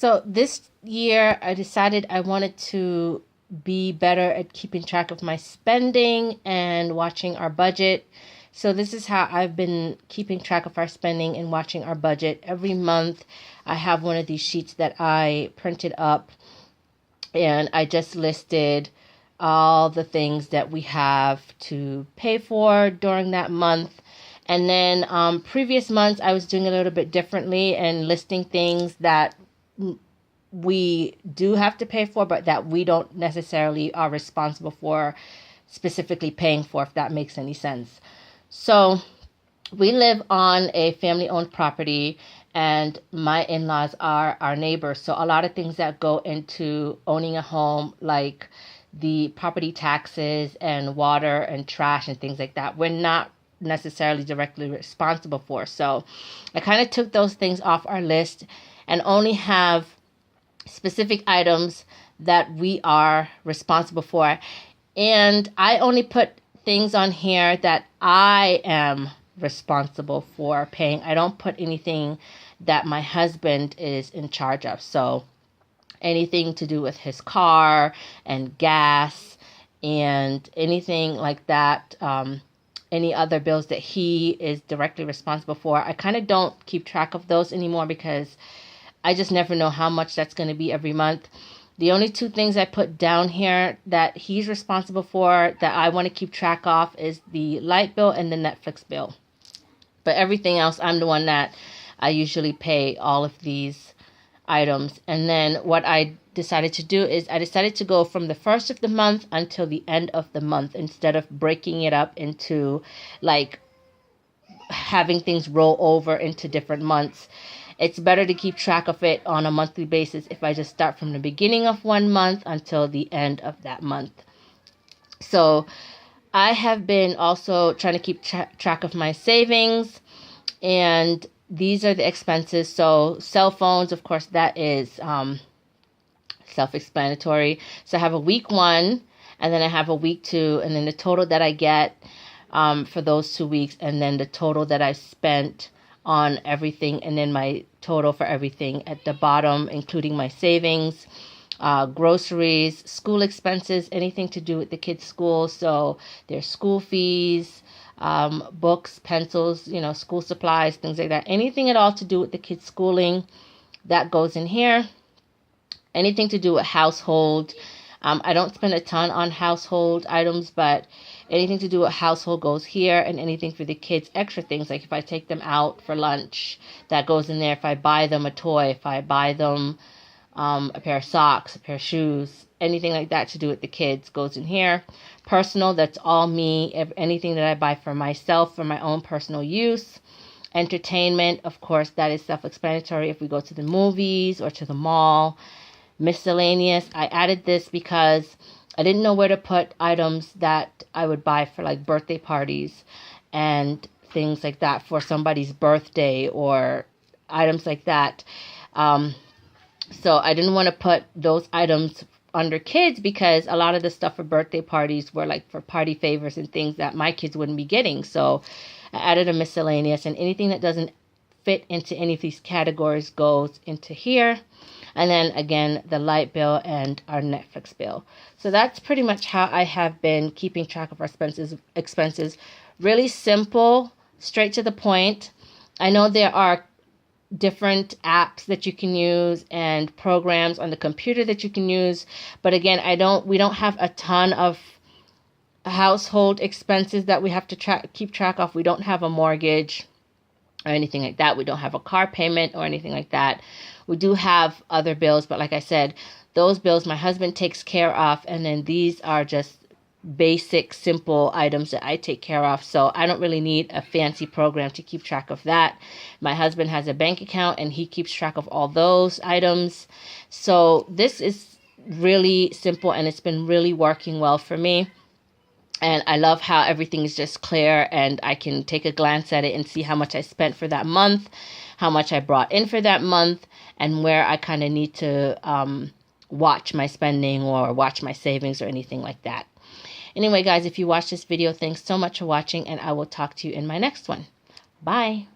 So this year I decided I wanted to be better at keeping track of my spending and watching our budget. So this is how I've been keeping track of our spending and watching our budget. Every month I have one of these sheets that I printed up, and I just listed all the things that we have to pay for during that month. And then previous months I was doing a little bit differently and listing things that we do have to pay for, but that we don't necessarily are responsible for specifically paying for, if that makes any sense. So we live on a family-owned property, and my in-laws are our neighbors. So a lot of things that go into owning a home, like the property taxes and water and trash and things like that, we're not necessarily directly responsible for. So I kind of took those things off our list and only have specific items that we are responsible for. And I only put things on here that I am responsible for paying. I don't put anything that my husband is in charge of. So anything to do with his car and gas and anything like that, any other bills that he is directly responsible for, I kind of don't keep track of those anymore because I just never know how much that's going to be every month. The only two things I put down here that he's responsible for that I want to keep track of is the light bill and the Netflix bill. But everything else, I'm the one that I usually pay all of these items. And then what I decided to do is I decided to go from the first of the month until the end of the month instead of breaking it up into like having things roll over into different months. It's better to keep track of it on a monthly basis if I just start from the beginning of one month until the end of that month. So I have been also trying to keep track of my savings, and these are the expenses. So cell phones, of course, that is self-explanatory. So I have a week 1, and then I have a week 2, and then the total that I get for those 2 weeks, and then the total that I spent on everything, and then my total for everything at the bottom, including my savings, groceries, school expenses, anything to do with the kids' school. So their school fees, books, pencils, school supplies, things like that. Anything at all to do with the kids' schooling, that goes in here. Anything to do with household. I don't spend a ton on household items, but anything to do with household goes here, and anything for the kids, extra things, like if I take them out for lunch, that goes in there. If I buy them a toy, if I buy them a pair of socks, a pair of shoes, anything like that to do with the kids goes in here. Personal, that's all me. Anything that I buy for myself, for my own personal use. Entertainment, of course, that is self-explanatory. If we go to the movies or to the mall. Miscellaneous, I added this because I didn't know where to put items that I would buy for like birthday parties and things like that for somebody's birthday or items like that. So I didn't want to put those items under kids because a lot of the stuff for birthday parties were like for party favors and things that my kids wouldn't be getting. So I added a miscellaneous, and anything that doesn't fit into any of these categories goes into here. And then again, the light bill and our Netflix bill. So that's pretty much how I have been keeping track of our expenses. Really simple, straight to the point. I know there are different apps that you can use and programs on the computer that you can use. But again, we don't have a ton of household expenses that we have to keep track of. We don't have a mortgage or anything like that. We don't have a car payment or anything like that. We do have other bills, but like I said, those bills my husband takes care of, and then these are just basic, simple items that I take care of. So I don't really need a fancy program to keep track of that. My husband has a bank account, and he keeps track of all those items. So this is really simple, and it's been really working well for me. And I love how everything is just clear, and I can take a glance at it and see how much I spent for that month, how much I brought in for that month, and where I kind of need to watch my spending or watch my savings or anything like that. Anyway, guys, if you watched this video, thanks so much for watching, and I will talk to you in my next one. Bye.